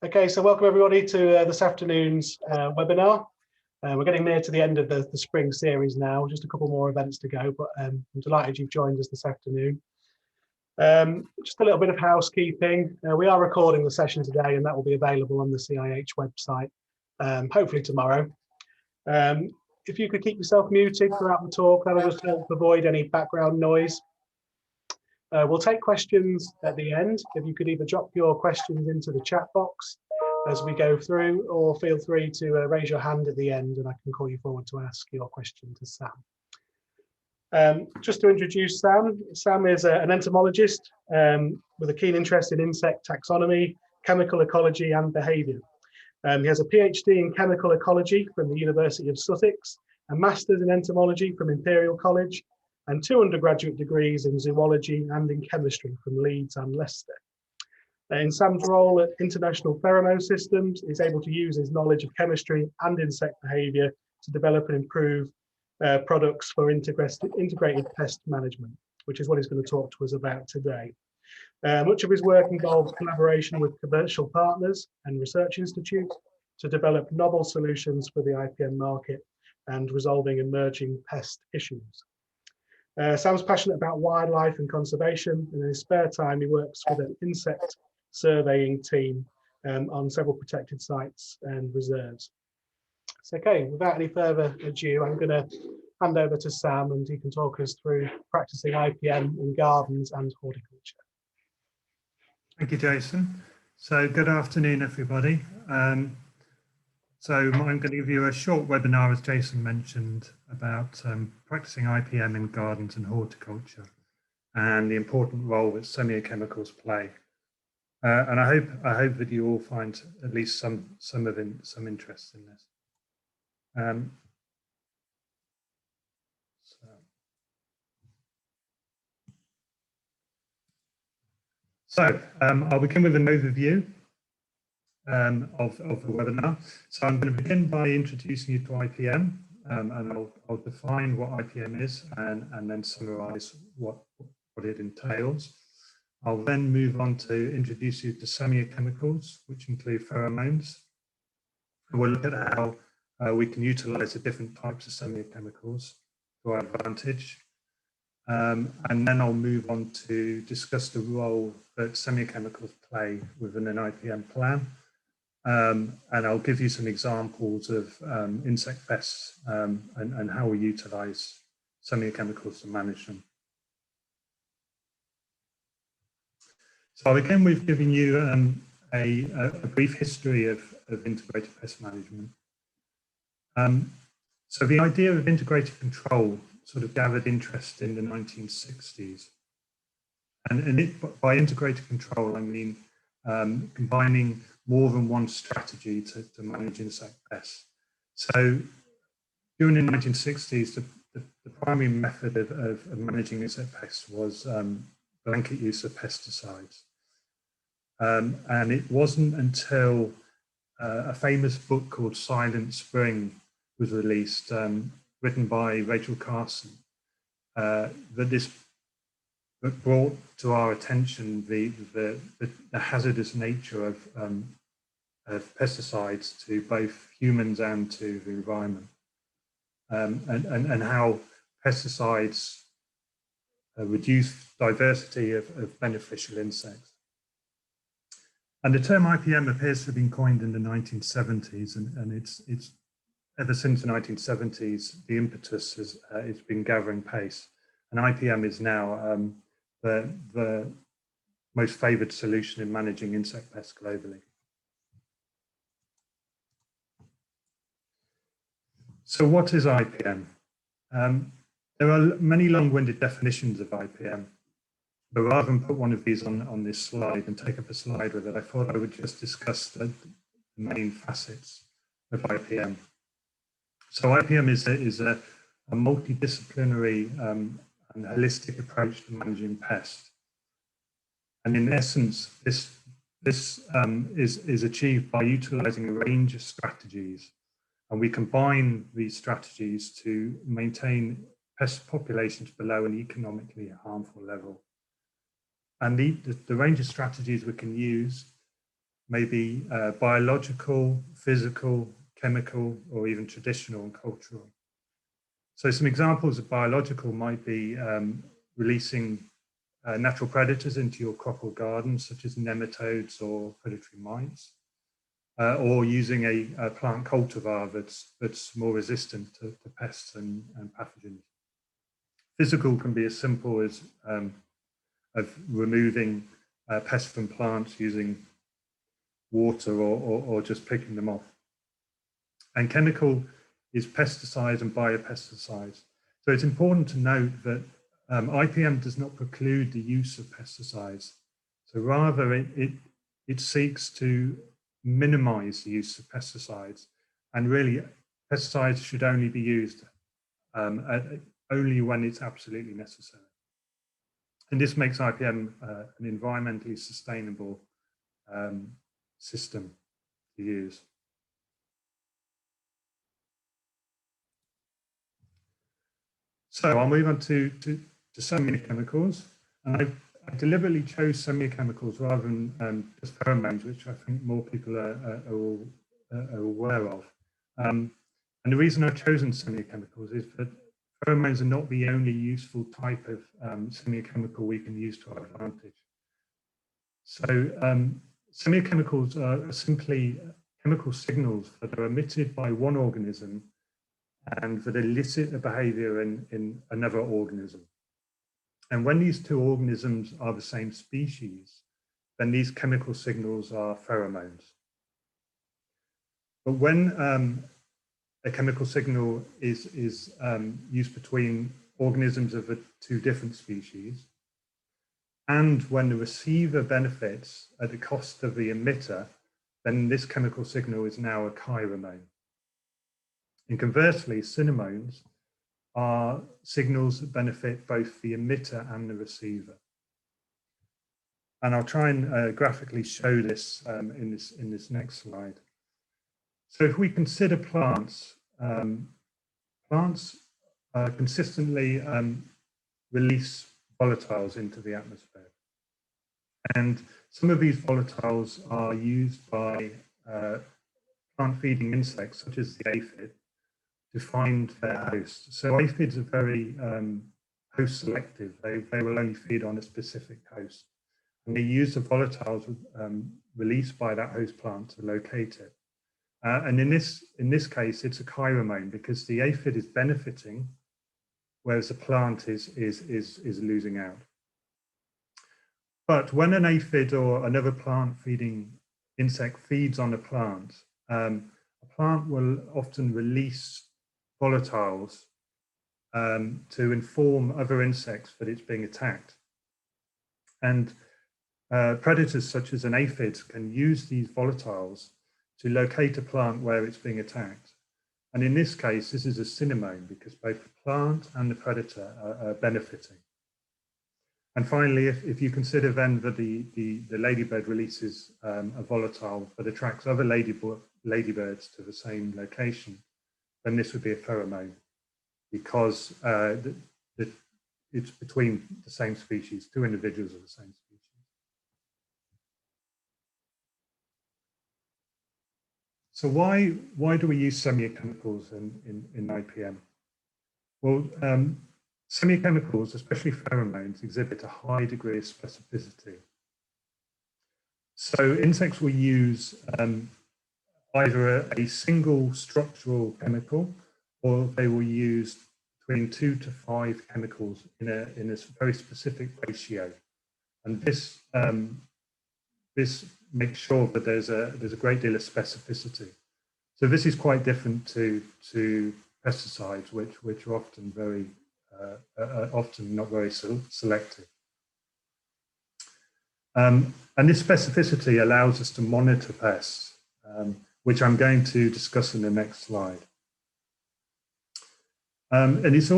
Okay, so welcome everybody to this afternoon's webinar. We're getting near to the end of the spring series now, just a couple more events to go, but I'm delighted you've joined us this afternoon. Just a little bit of housekeeping. We are recording the session today and that will be available on the CIH website, hopefully tomorrow. If you could keep yourself muted throughout the talk, that'll just help avoid any background noise. We'll take questions at the end. If you could either drop your questions into the chat box as we go through, or feel free to raise your hand at the end and I can call you forward to ask your question to Sam. Just to introduce Sam, Sam is an entomologist with a keen interest in insect taxonomy, chemical ecology and behaviour. He has a PhD in chemical ecology from the University of Sussex, a master's in entomology from Imperial College, and 2 undergraduate degrees in zoology and in chemistry from Leeds and Leicester. In Sam's role at International Pheromone Systems, he's able to use his knowledge of chemistry and insect behaviour to develop and improve products for integrated pest management, which is what he's going to talk to us about today. Much of his work involves collaboration with commercial partners and research institutes to develop novel solutions for the IPM market and resolving emerging pest issues. Sam's passionate about wildlife and conservation, and in his spare time he works with an insect surveying team on several protected sites and reserves. So, okay, without any further ado, I'm going to hand over to Sam and he can talk us through practicing IPM in gardens and horticulture. Thank you, Jason. So good afternoon, everybody. So I'm going to give you a short webinar, as Jason mentioned, about practicing IPM in gardens and horticulture and the important role that semiochemicals play. And I hope that you all find at least some interest in this. So I'll begin with an overview of the webinar. So I'm going to begin by introducing you to IPM, and I'll define what IPM is and then summarize what it entails. I'll then move on to introduce you to semiochemicals, which include pheromones. And we'll look at how we can utilize the different types of semiochemicals to our advantage. And then I'll move on to discuss the role that semiochemicals play within an IPM plan. And I'll give you some examples of insect pests and how we utilize semiochemicals to manage them. So I'll begin with giving you a brief history of integrated pest management. So the idea of integrated control sort of gathered interest in the 1960s. And by integrated control, I mean combining more than one strategy to manage insect pests. So during the 1960s, the primary method of managing insect pests was blanket use of pesticides. And it wasn't until a famous book called Silent Spring was released, written by Rachel Carson, that brought to our attention the hazardous nature of pesticides to both humans and to the environment, and how pesticides reduce diversity of beneficial insects. And the term IPM appears to have been coined in the 1970s, and it's ever since the 1970s, the impetus it's been gathering pace. And IPM is now the most favoured solution in managing insect pests globally. So what is IPM? There are many long-winded definitions of IPM, but rather than put one of these on this slide and take up a slide with it, I thought I would just discuss the main facets of IPM. So IPM is a multidisciplinary and holistic approach to managing pests. And in essence, this is achieved by utilizing a range of strategies. And we combine these strategies to maintain pest populations below an economically harmful level. And the range of strategies we can use may be biological, physical, chemical, or even traditional and cultural. So some examples of biological might be releasing natural predators into your crop or garden, such as nematodes or predatory mites, or using a plant cultivar that's more resistant to pests and pathogens. Physical can be as simple as of removing pests from plants using water or just picking them off. And chemical is pesticides and biopesticides. So it's important to note that IPM does not preclude the use of pesticides. So rather it seeks to minimize the use of pesticides, and really pesticides should only be used only when it's absolutely necessary. And this makes IPM an environmentally sustainable system to use. So I'll move on to semiochemicals. And I deliberately chose semiochemicals rather than just pheromones, which I think more people are aware of. And the reason I've chosen semiochemicals is that pheromones are not the only useful type of semiochemical we can use to our advantage. So semiochemicals are simply chemical signals that are emitted by one organism and that elicit a behavior in another organism. And when these two organisms are the same species, then these chemical signals are pheromones. But when a chemical signal is used between organisms of two different species, and when the receiver benefits at the cost of the emitter, then this chemical signal is now a chiromone. And conversely, synomones are signals that benefit both the emitter and the receiver. And I'll try and graphically show this in this next slide. So if we consider plants, plants consistently release volatiles into the atmosphere. And some of these volatiles are used by plant feeding insects, such as the aphid, to find their host. So aphids are very host selective. They will only feed on a specific host. And they use the volatiles released by that host plant to locate it. And in this case, it's a chiromone because the aphid is benefiting, whereas the plant is losing out. But when an aphid or another plant feeding insect feeds on a plant will often release volatiles to inform other insects that it's being attacked. And predators such as an aphid can use these volatiles to locate a plant where it's being attacked. And in this case, this is a synomone because both the plant and the predator are benefiting. And finally, if you consider then that the ladybird releases a volatile that attracts other ladybirds to the same location, then this would be a pheromone because it's between the same species, two individuals of the same species. So why do we use semiochemicals in IPM? Well, semiochemicals, especially pheromones, exhibit a high degree of specificity. So insects will use either a single structural chemical, or they will use between 2 to 5 chemicals in a very specific ratio. And this makes sure that there's a great deal of specificity. So this is quite different to pesticides, which are often often not very selective. And this specificity allows us to monitor pests, which I'm going to discuss in the next slide. And it's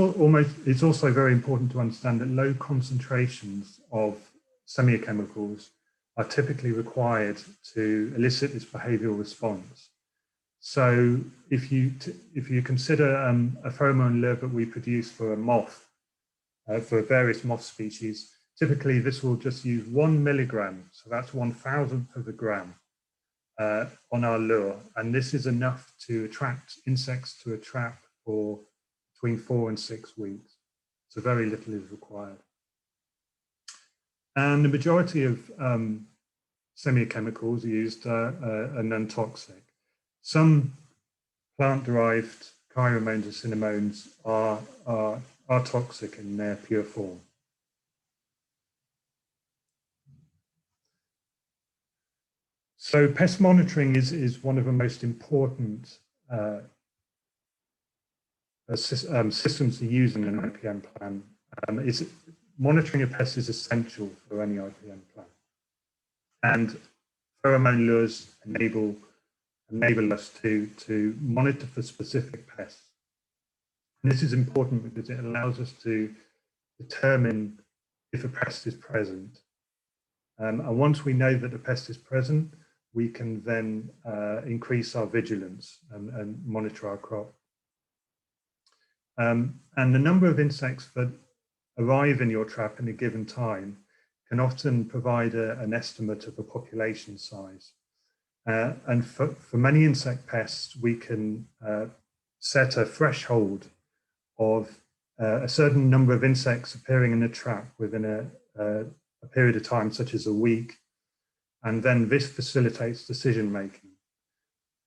also very important to understand that low concentrations of semiochemicals are typically required to elicit this behavioral response. So if you consider a pheromone lure that we produce for a moth, for various moth species, typically this will just use 1 milligram, so that's 1,000th of a gram. on our lure, and this is enough to attract insects to a trap for between 4 and 6 weeks. So very little is required. And the majority of semiochemicals used are non-toxic. Some plant-derived pheromones and cinnamones are toxic in their pure form. So pest monitoring is one of the most important systems to use in an IPM plan. Monitoring of pests is essential for any IPM plan. And pheromone lures enable us to monitor for specific pests. And this is important because it allows us to determine if a pest is present. And once we know that the pest is present, we can then increase our vigilance and monitor our crop. And the number of insects that arrive in your trap in a given time can often provide an estimate of a population size. And for many insect pests, we can set a threshold of a certain number of insects appearing in a trap within a period of time, such as a week, and then this facilitates decision making.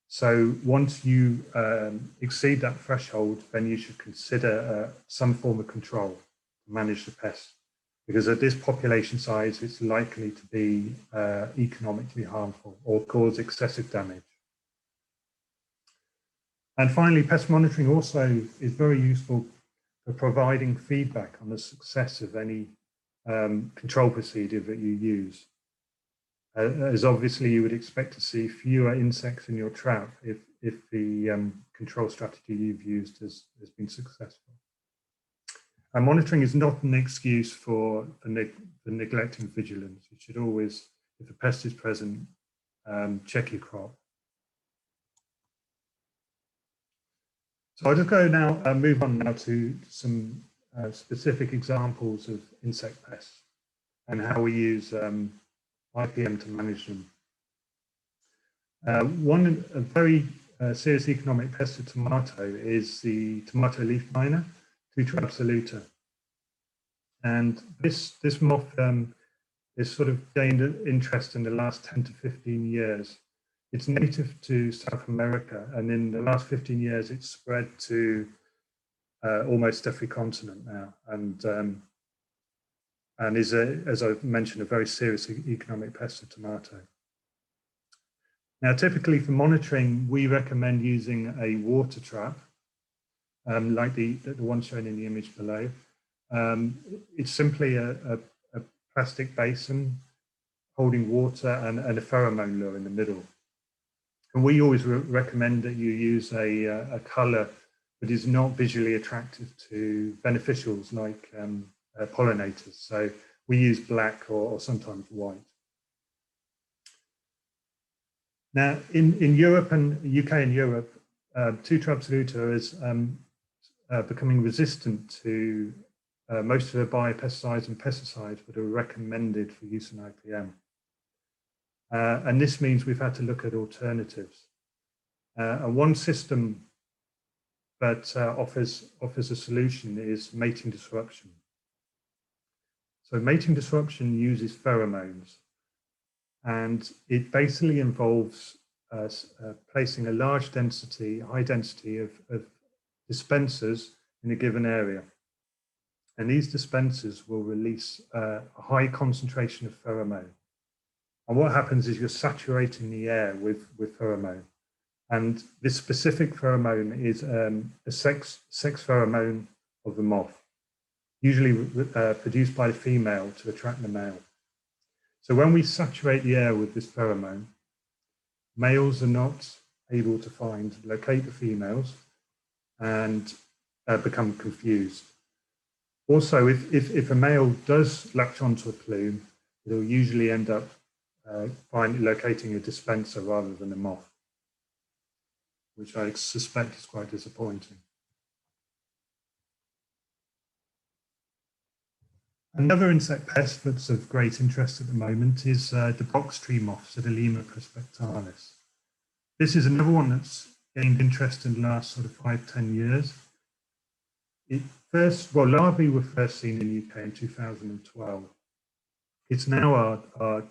So once you exceed that threshold, then you should consider some form of control to manage the pest, because at this population size, it's likely to be economically harmful or cause excessive damage. And finally, pest monitoring also is very useful for providing feedback on the success of any control procedure that you use. As obviously you would expect to see fewer insects in your trap if the control strategy you've used has been successful. And monitoring is not an excuse for neglecting vigilance. You should always, if a pest is present, check your crop. So I'll just go now, move on now to some specific examples of insect pests and how we use IPM to manage them. A very serious economic pest of tomato is the tomato leaf miner, Tutor absoluta. And this moth has sort of gained interest in the last 10 to 15 years. It's native to South America, and in the last 15 years, it's spread to almost every continent now, and is, as I've mentioned, a very serious economic pest of tomato. Now, typically for monitoring, we recommend using a water trap, like the one shown in the image below. It's simply a plastic basin holding water and a pheromone lure in the middle. And we always recommend that you use a color that is not visually attractive to beneficials like pollinators. So we use black or sometimes white. Now, in Europe and UK and Europe, Tutor absoluta is becoming resistant to most of the biopesticides and pesticides that are recommended for use in IPM. And this means we've had to look at alternatives. And one system that offers a solution is mating disruption. So mating disruption uses pheromones, and it basically involves placing a large density, high density of dispensers in a given area. And these dispensers will release a high concentration of pheromone. And what happens is you're saturating the air with pheromone. And this specific pheromone is a sex pheromone of the moth, usually produced by the female to attract the male. So when we saturate the air with this pheromone, males are not able to locate the females and become confused. Also, if a male does latch onto a plume, it'll usually end up locating a dispenser rather than a moth, which I suspect is quite disappointing. Another insect pest that's of great interest at the moment is the box tree moth, Pseudolima prospectalis. This is another one that's gained interest in the last sort of 5–10 years. Larvae were first seen in the UK in 2012. It's now our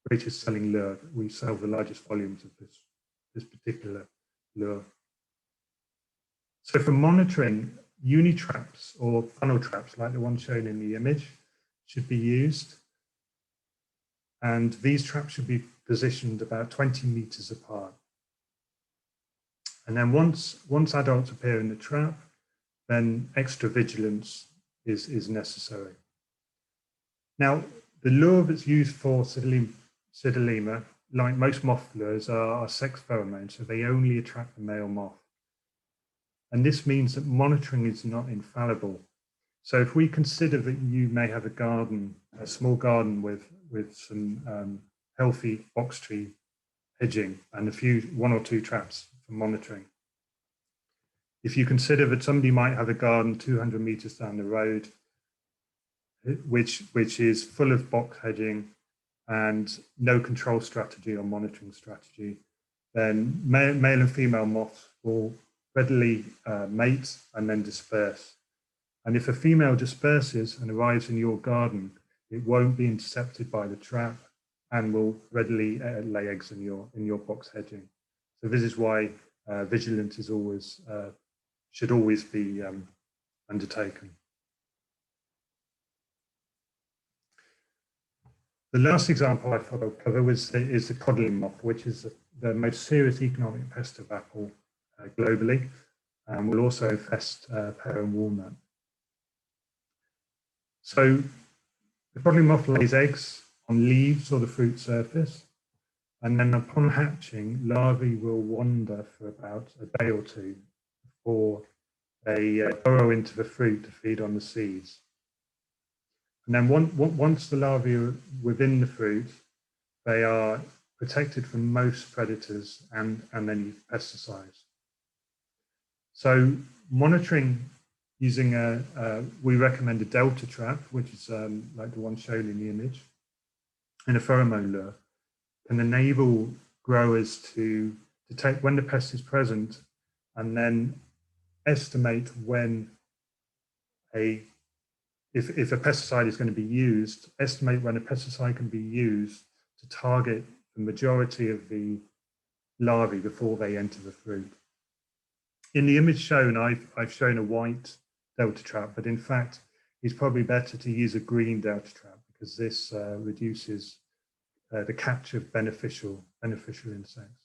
greatest selling lure. We sell the largest volumes of this particular lure. So for monitoring, uni-traps or funnel traps like the one shown in the image should be used. And these traps should be positioned about 20 meters apart. And then once adults appear in the trap, then extra vigilance is necessary. Now, the lure that's used for pseudolema, like most moth lures, are sex pheromones, so they only attract the male moth. And this means that monitoring is not infallible. So if we consider that you may have a garden, a small garden with some healthy box tree hedging and one or two traps for monitoring. If you consider that somebody might have a garden 200 meters down the road, which is full of box hedging and no control strategy or monitoring strategy, then male and female moths will readily mate and then disperse. And if a female disperses and arrives in your garden, it won't be intercepted by the trap and will readily lay eggs in your box hedging. So this is why vigilance is always should always be undertaken. The last example I thought I'd cover is the codling moth, which is the most serious economic pest of apple globally, and will also infest pear and walnut. So the codling moth lays eggs on leaves or the fruit surface, and then upon hatching, larvae will wander for about a day or two before they burrow into the fruit to feed on the seeds. And then once the larvae are within the fruit, they are protected from most predators and any pesticides. So monitoring using we recommend a delta trap, which is like the one shown in the image, and a pheromone lure, can enable growers to detect when the pest is present and then estimate when if a pesticide is going to be used, estimate when a pesticide can be used to target the majority of the larvae before they enter the fruit. In the image shown, I've shown a white delta trap, but in fact, it's probably better to use a green delta trap because this reduces the catch of beneficial insects.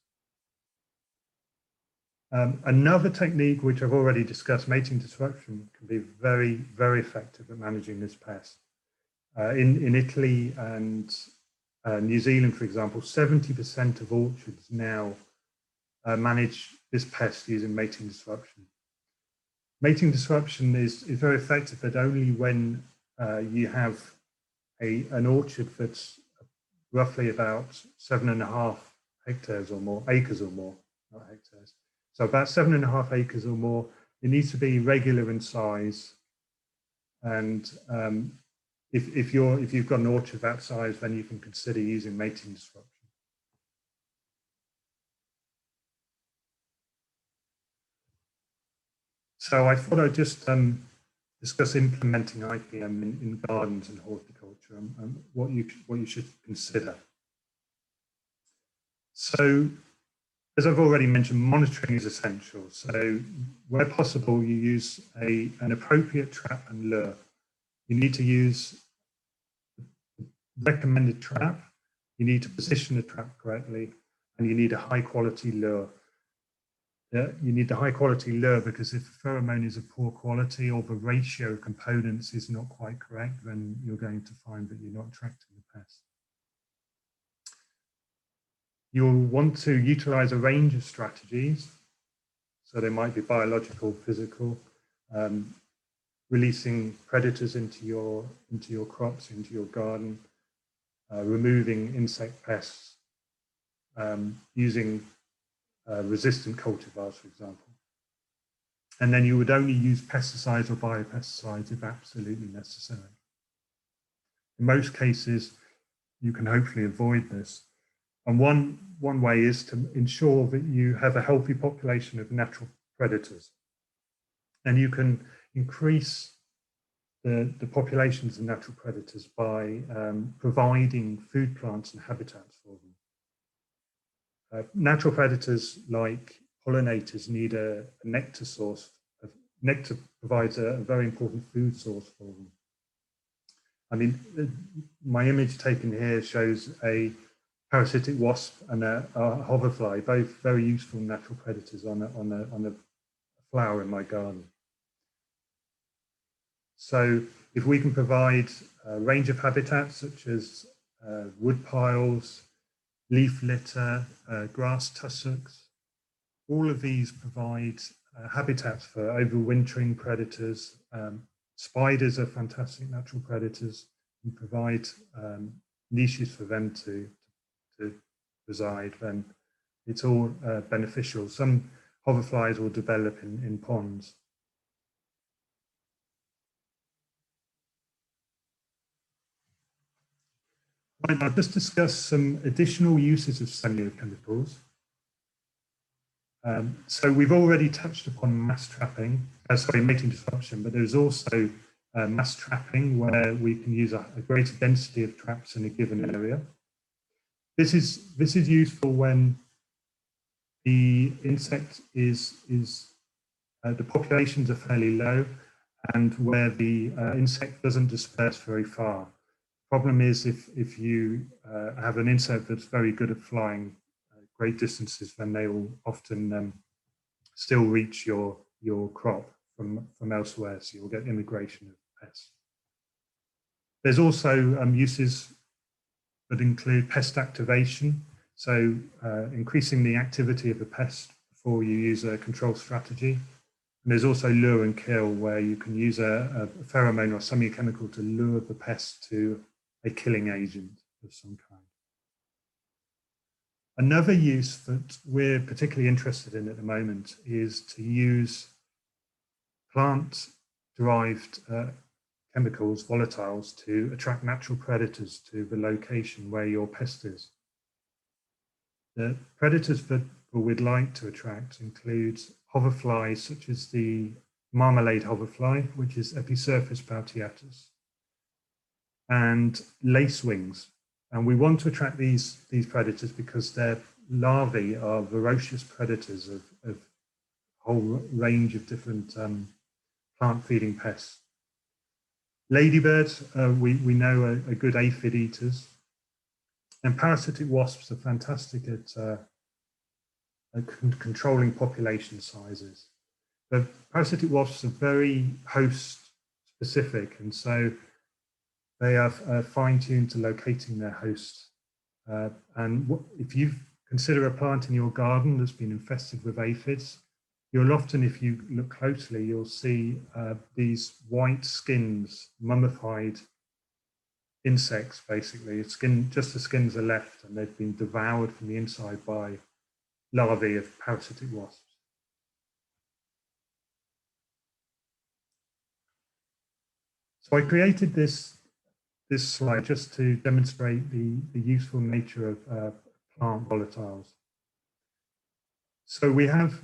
Another technique which I've already discussed, mating disruption, can be very, very effective at managing this pest. In Italy and New Zealand, for example, 70% of orchards now manage this pest using mating disruption. Mating disruption is very effective, but only when you have an orchard that's roughly about 7.5 hectares or more, acres or more, not hectares. So about 7.5 acres or more. It needs to be regular in size. And if you've got an orchard that size, then you can consider using mating disruption. So I thought I'd just discuss implementing IPM in gardens and horticulture and what you should consider. So, as I've already mentioned, monitoring is essential. So where possible, you use an appropriate trap and lure. You need to use recommended trap, you need to position the trap correctly, and you need a high quality lure. You need the high quality lure because if the pheromone is of poor quality or the ratio of components is not quite correct, then you're going to find that you're not attracting the pest. You'll want to utilize a range of strategies. So they might be biological, physical, releasing predators into your crops, into your garden, removing insect pests, using resistant cultivars, for example. And then you would only use pesticides or biopesticides if absolutely necessary. In most cases, you can hopefully avoid this. And one way is to ensure that you have a healthy population of natural predators. And you can increase the populations of natural predators by providing food plants and habitats for them. Natural predators like pollinators need a nectar source. Nectar provides a very important food source for them. I mean, my image taken here shows a parasitic wasp and a hoverfly, both very useful natural predators on a flower in my garden. So if we can provide a range of habitats such as wood piles, leaf litter, grass tussocks, all of these provide habitats for overwintering predators. Spiders are fantastic natural predators and provide niches for them to reside, then it's all beneficial. Some hoverflies will develop in ponds. Right, I'll just discuss some additional uses of semiochemicals. So we've already touched upon mass trapping, mating disruption, but there's also mass trapping where we can use a greater density of traps in a given area. This is useful when the insect the populations are fairly low and where the insect doesn't disperse very far. Problem is if you have an insect that's very good at flying great distances, then they will often still reach your crop from elsewhere, so you'll get immigration of pests. There's also uses that include pest activation, so increasing the activity of a pest before you use a control strategy. And there's also lure and kill, where you can use a pheromone or semiochemical to lure the pest to a killing agent of some kind. Another use that we're particularly interested in at the moment is to use plant-derived chemicals, volatiles, to attract natural predators to the location where your pest is. The predators that we'd like to attract include hoverflies such as the marmalade hoverfly, which is Episurfis bautiatus, and lacewings. And we want to attract these predators because their larvae are voracious predators of a whole range of different plant-feeding pests. Ladybirds, we know are good aphid eaters, and parasitic wasps are fantastic at controlling population sizes. But parasitic wasps are very host specific, and so they are fine-tuned to locating their hosts. And if you consider a plant in your garden that's been infested with aphids, you'll often, if you look closely, you'll see these white skins, mummified insects, basically. Just the skins are left, and they've been devoured from the inside by larvae of parasitic wasps. So I created this slide just to demonstrate the useful nature of plant volatiles. So we have,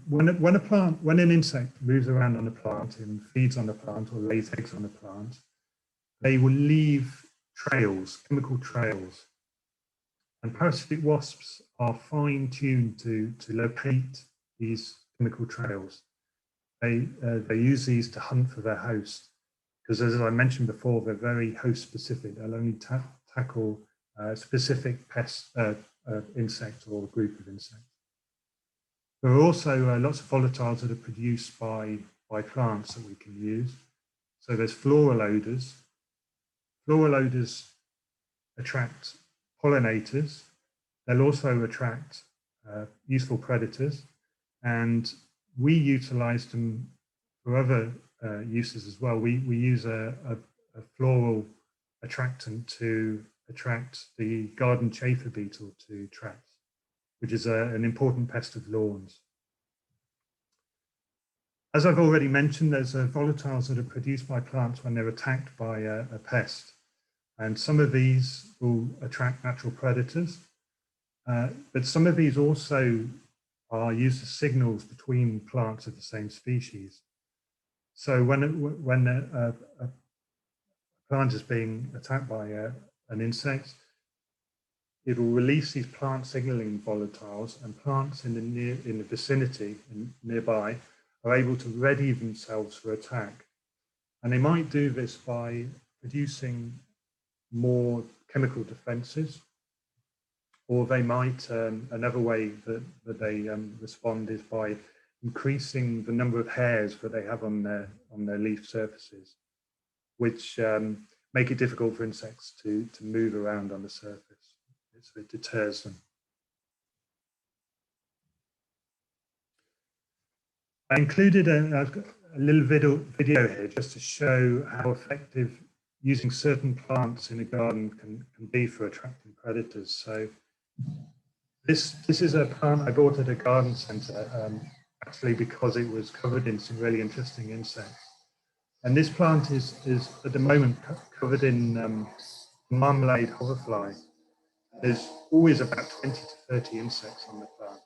when an insect moves around on a plant and feeds on a plant or lays eggs on a plant, they will leave trails, chemical trails. And parasitic wasps are fine-tuned to locate these chemical trails. They use these to hunt for their host, because as I mentioned before, they're very host-specific. They'll only tackle specific pest, insect or group of insects. There are also lots of volatiles that are produced by plants that we can use. So there's floral odors. Floral odors attract pollinators. They'll also attract useful predators, and we utilize them for other uses as well. We use a floral attractant to attract the garden chafer beetle to tracks, which is an important pest of lawns. As I've already mentioned, there's volatiles that are produced by plants when they're attacked by a pest. And some of these will attract natural predators. But some of these also are used as signals between plants of the same species. So when a plant is being attacked by an insect, it will release these plant signaling volatiles, and plants in the vicinity and nearby are able to ready themselves for attack. And they might do this by producing more chemical defenses, or they might, another way that they respond is by increasing the number of hairs that they have on their leaf surfaces, which make it difficult for insects to move around on the surface. So it deters them. I included a little video here just to show how effective using certain plants in a garden can be for attracting predators. So this is a plant I bought at a garden centre, actually because it was covered in some really interesting insects. And this plant is at the moment covered in marmalade hoverfly. There's always about 20 to 30 insects on the plant.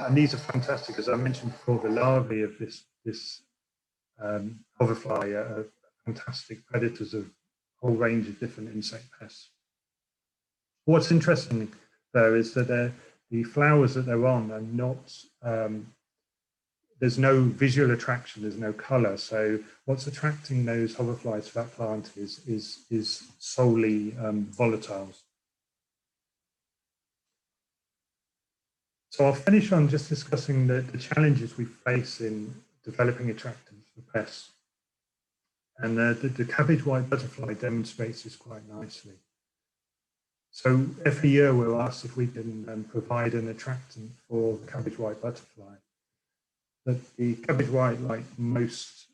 And these are fantastic. As I mentioned before, the larvae of this hoverfly are fantastic predators of a whole range of different insect pests. What's interesting, though, is that the flowers that they're on are not, there's no visual attraction, there's no color. So what's attracting those hoverflies to that plant is solely volatiles. So I'll finish on just discussing the challenges we face in developing attractants for pests. And the cabbage white butterfly demonstrates this quite nicely. So every year we're asked if we can provide an attractant for the cabbage white butterfly. But the cabbage white, like most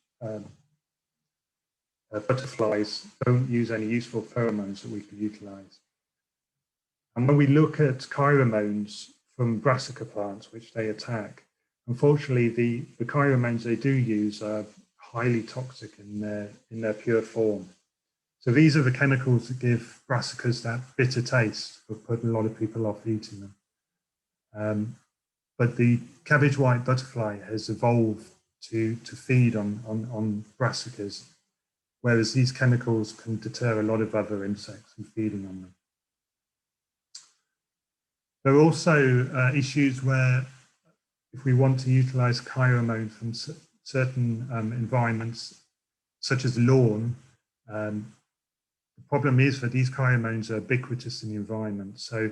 butterflies, don't use any useful pheromones that we could utilize. And when we look at pheromones from brassica plants, which they attack, unfortunately, the pheromones they do use are highly toxic in their pure form. So these are the chemicals that give brassicas that bitter taste for putting a lot of people off eating them. But the cabbage white butterfly has evolved to feed on brassicas, whereas these chemicals can deter a lot of other insects from feeding on them. There are also issues where if we want to utilize pheromone from certain environments, such as lawn, the problem is that these pheromones are ubiquitous in the environment. So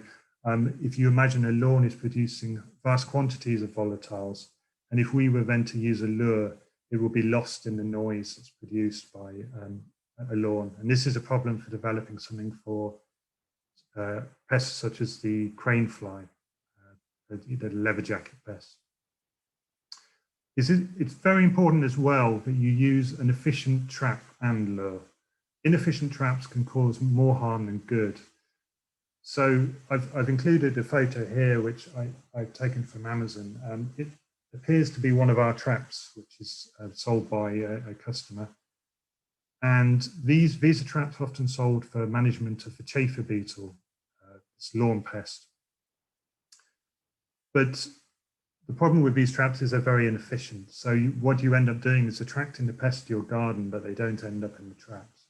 if you imagine a lawn is producing vast quantities of volatiles, and if we were then to use a lure, it will be lost in the noise that's produced by a lawn. And this is a problem for developing something for pests such as the crane fly, the leather jacket pest. It's very important as well that you use an efficient trap and lure. Inefficient traps can cause more harm than good. So I've included a photo here, which I've taken from Amazon. It appears to be one of our traps, which is sold by a customer. And these are traps often sold for management of the chafer beetle, this lawn pest. But the problem with these traps is they're very inefficient. So what you end up doing is attracting the pest to your garden, but they don't end up in the traps.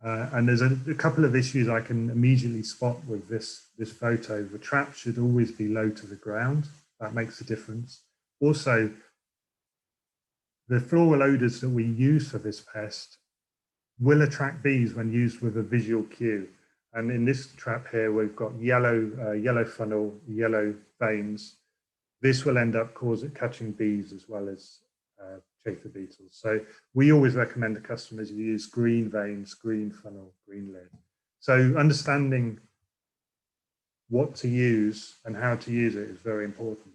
And there's a couple of issues I can immediately spot with this photo. The trap should always be low to the ground. That makes a difference. Also, the floral odors that we use for this pest will attract bees when used with a visual cue. And in this trap here, we've got yellow funnel, yellow veins. This will end up catching bees as well as chafer beetles. So we always recommend the customers use green veins, green funnel, green lid. So understanding what to use and how to use it is very important.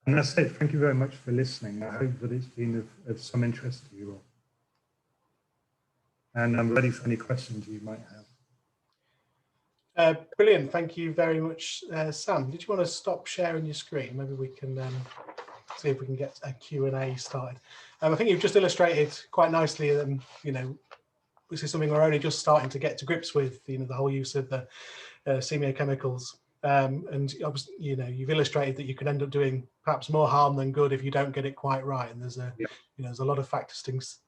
And that's it. Thank you very much for listening. I hope that it's been of some interest to you all. And I'm ready for any questions you might have. Brilliant. Thank you very much, Sam. Did you want to stop sharing your screen? Maybe we can see if we can get a Q&A started. I think you've just illustrated quite nicely, you know, this is something we're only just starting to get to grips with, the whole use of the semiochemicals. And obviously, you've illustrated that you can end up doing perhaps more harm than good if you don't get it quite right. And there's there's a lot of factors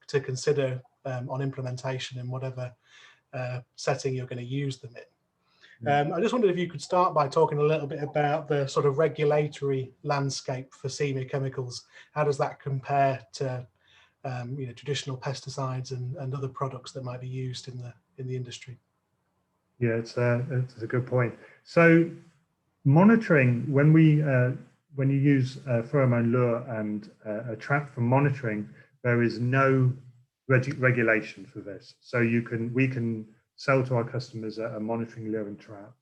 to consider on implementation in whatever setting you're going to use them in. I just wondered if you could start by talking a little bit about the sort of regulatory landscape for semiochemicals. How does that compare to traditional pesticides and other products that might be used in the industry? Yeah, it's a good point. So monitoring, when you use a pheromone lure and a trap for monitoring, there is no regulation for this. So we can sell to our customers a monitoring lure and trap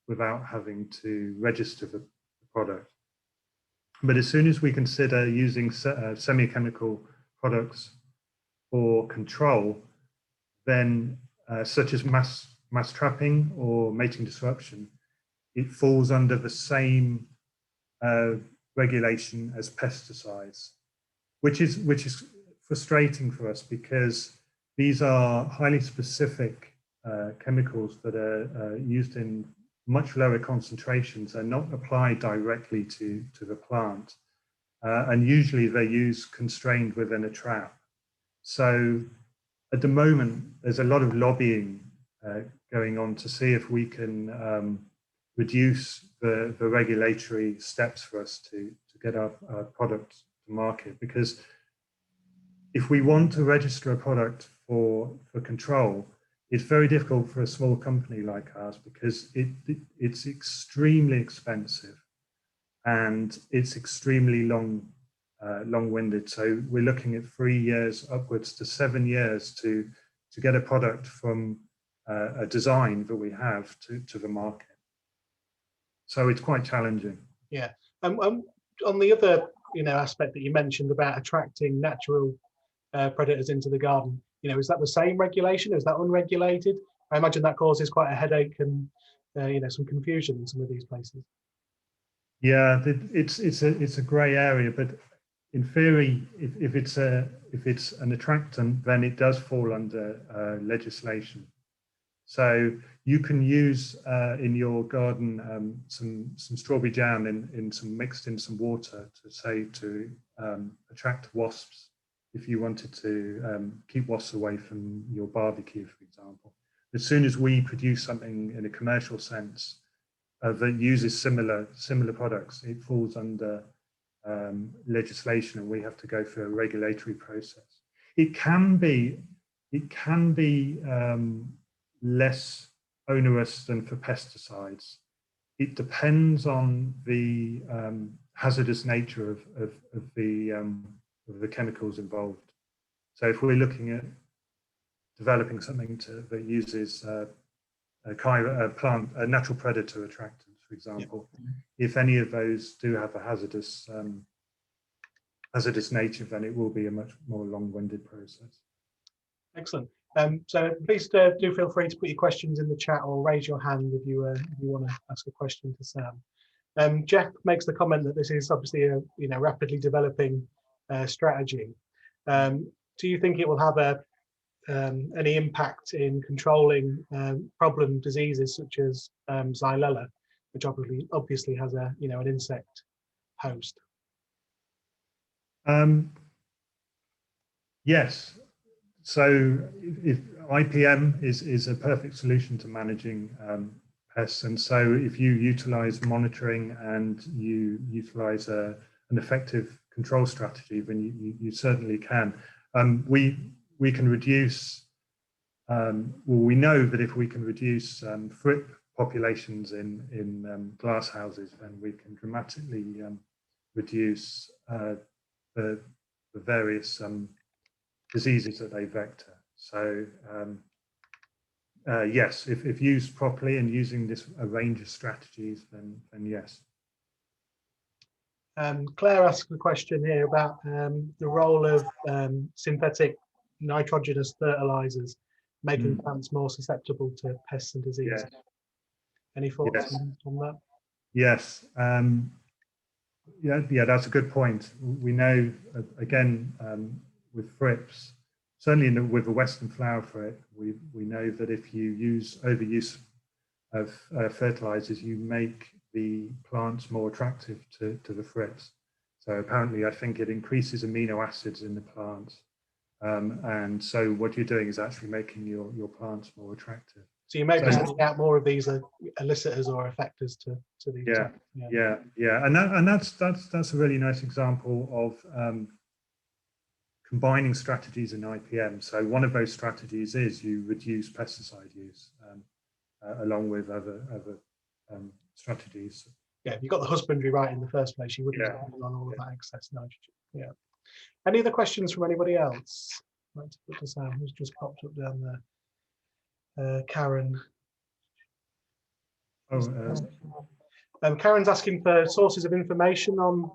without having to register the product. But as soon as we consider using semiochemical products for control, then such as mass trapping or mating disruption, it falls under the same regulation as pesticides, which is frustrating for us because these are highly specific chemicals that are used in much lower concentrations and not applied directly to the plant. And usually they're used constrained within a trap. So at the moment, there's a lot of lobbying going on to see if we can reduce the regulatory steps for us to get our product to market. Because if we want to register a product for control, it's very difficult for a small company like ours because it's extremely expensive and it's extremely long-winded. So we're looking at 3 years upwards to 7 years to get a product from a design that we have to the market. So it's quite challenging. Yeah. On the other aspect that you mentioned about attracting natural predators into the garden, is that the same regulation? Is that unregulated? I imagine that causes quite a headache and some confusion in some of these places. Yeah, it's a grey area, but in theory, if it's an attractant, then it does fall under legislation. So you can use in your garden some strawberry jam mixed in some water to attract wasps. If you wanted to keep wasps away from your barbecue, for example. As soon as we produce something in a commercial sense that uses similar products, it falls under legislation, and we have to go through a regulatory process. It can be less onerous than for pesticides. It depends on the hazardous nature of the chemicals involved. So if we're looking at developing something that uses a natural predator attractant, for example, if any of those do have a hazardous nature, then it will be a much more long-winded process. Excellent. So please do feel free to put your questions in the chat or raise your hand if you want to ask a question to Sam. Jeff makes the comment that this is obviously a rapidly developing strategy. Do you think it will have any impact in controlling problem diseases such as Xylella, which obviously has an insect host? Yes. So if IPM is a perfect solution to managing pests, and so if you utilize monitoring and you utilize an effective control strategy, then you certainly can. We can reduce. We know that if we can reduce thrip populations in glass houses, then we can dramatically reduce the various diseases that they vector. So yes, if used properly and using a range of strategies, then yes. Claire asked a question here about the role of synthetic nitrogenous fertilizers making plants more susceptible to pests and disease. Yes. Any thoughts on that? Yes. Yeah, that's a good point. We know, again, with thrips, certainly with the Western flower frit, we know that if you use overuse of fertilizers, you make the plants more attractive to the frits. So apparently, I think it increases amino acids in the plants. And so what you're doing is actually making your plants more attractive. So you may be sending out more of these elicitors or effectors to these. Yeah. And that's a really nice example of combining strategies in IPM. So one of those strategies is you reduce pesticide use along with other strategies. Yeah, if you got the husbandry right in the first place, you wouldn't be on all of that excess nitrogen. Yeah. Any other questions from anybody else? I'd like to put to Sam, who's just popped up down there. Karen. Karen's asking for sources of information on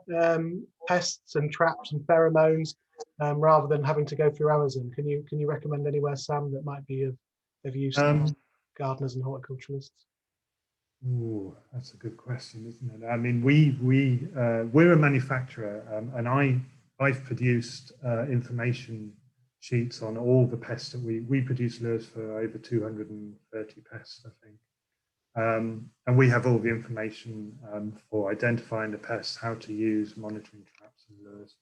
pests and traps and pheromones, rather than having to go through Amazon. Can you recommend anywhere, Sam, that might be of use to gardeners and horticulturists? Oh, that's a good question, isn't it? I mean, we're a manufacturer, and I've produced information sheets on all the pests that we produce lures for over 230 pests, I think. And we have all the information for identifying the pests, how to use, monitoring traps and lures.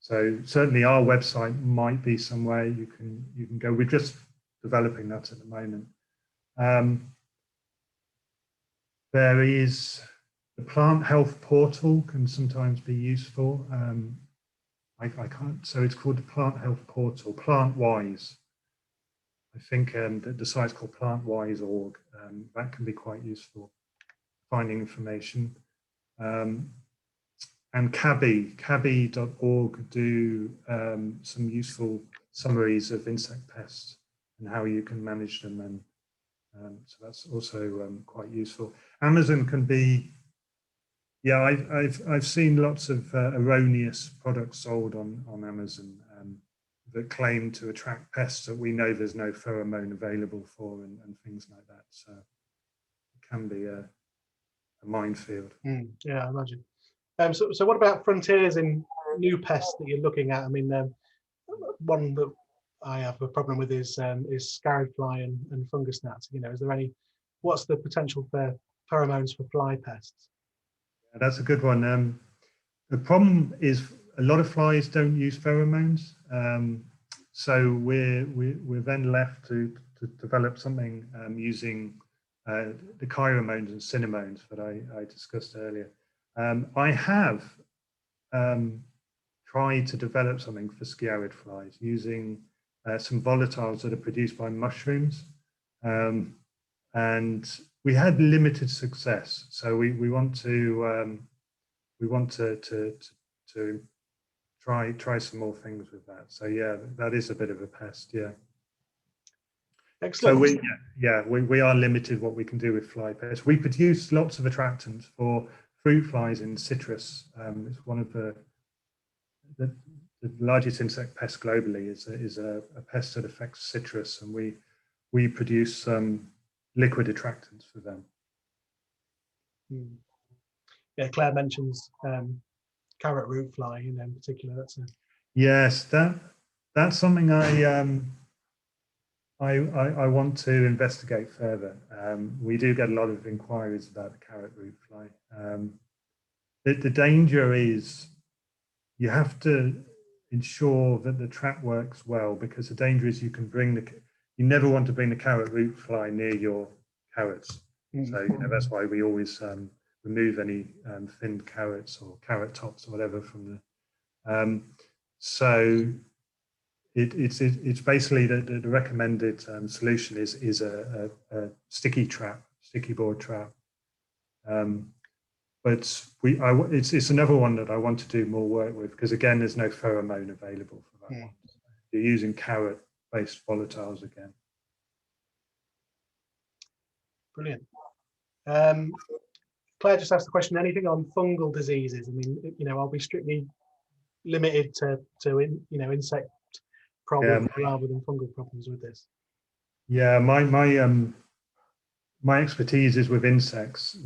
So certainly our website might be somewhere you can go. We're just developing that at the moment. There is the plant health portal can sometimes be useful. I can't, so it's called the plant health portal, PlantWise. I think the site's called plantwise.org. That can be quite useful, finding information. And cabby.org do some useful summaries of insect pests and how you can manage them. And so that's also quite useful. Amazon can be, yeah, I've seen lots of erroneous products sold on Amazon that claim to attract pests that we know there's no pheromone available for and things like that. So it can be a minefield. Yeah, I imagine. So what about frontiers in new pests that you're looking at? I mean, one that I have a problem with is scarab fly and fungus gnats. You know, is there what's the potential for pheromones for fly pests? Yeah, that's a good one. The problem is a lot of flies don't use pheromones, so we're then left to develop something using the chiromones and cinnamones that I discussed earlier. I have tried to develop something for sciarid flies using some volatiles that are produced by mushrooms, and we had limited success. So we want to try some more things with that. So yeah, that is a bit of a pest. Yeah. Excellent. So we are limited what we can do with fly pests. We produce lots of attractants for fruit flies in citrus. It's one of the largest insect pests globally. Is a pest that affects citrus, and we produce liquid attractants for them. Yeah, Claire mentions carrot root fly, in particular. That's yes, that's something I want to investigate further. We do get a lot of inquiries about the carrot root fly. The danger is you have to ensure that the trap works well, because the danger is you never want to bring the carrot root fly near your carrots. So that's why we always remove any thinned carrots or carrot tops or whatever from the. So it's basically the recommended solution is a sticky board trap. But it's another one that I want to do more work with, because again, there's no pheromone available for that one. You're using carrot-based volatiles again. Brilliant. Claire just asked the question: anything on fungal diseases? I mean, are we strictly limited to insect problems rather than fungal problems with this? Yeah, my expertise is with insects.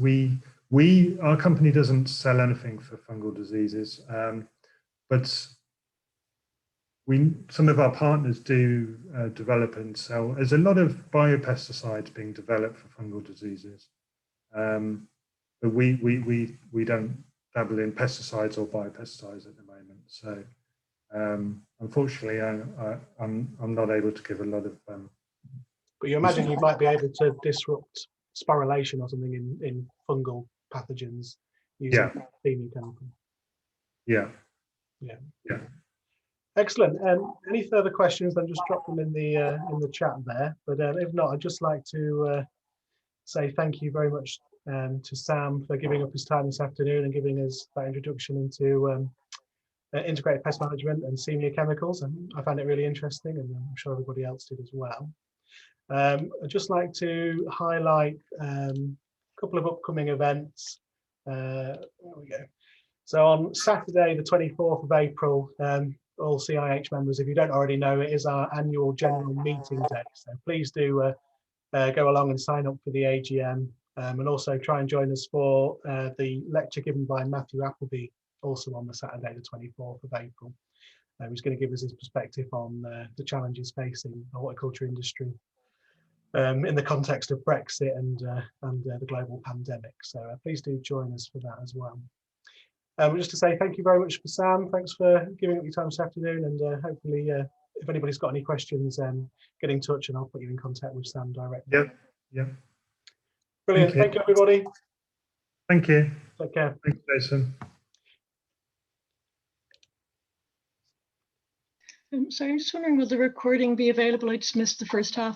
Our company doesn't sell anything for fungal diseases, but some of our partners do develop and sell. There's a lot of biopesticides being developed for fungal diseases, but we don't dabble in pesticides or biopesticides at the moment. So unfortunately, I'm not able to give a lot of. But you imagine you might be able to disrupt sporulation or something in fungal pathogens using Semiochemicals. Yeah. Excellent. Any further questions? Then just drop them in the chat there. But if not, I'd just like to say thank you very much to Sam for giving up his time this afternoon and giving us that introduction into integrated pest management and Semiochemicals. And I found it really interesting, and I'm sure everybody else did as well. I'd just like to highlight a couple of upcoming events. There we go. So on Saturday, the 24th of April, all CIH members, if you don't already know, it is our annual general meeting day. So please do go along and sign up for the AGM, and also try and join us for the lecture given by Matthew Appleby, also on the Saturday, the 24th of April. Who's going to give us his perspective on the challenges facing the horticulture industry in the context of Brexit and the global pandemic. So please do join us for that as well. Just to say thank you very much for Sam. Thanks for giving up your time this afternoon, and hopefully if anybody's got any questions, get in touch and I'll put you in contact with Sam directly. Yep. Brilliant. Thank you, everybody. Thank you. Take care. Thanks, Jason. Sorry, I'm just wondering, will the recording be available? I just missed the first half.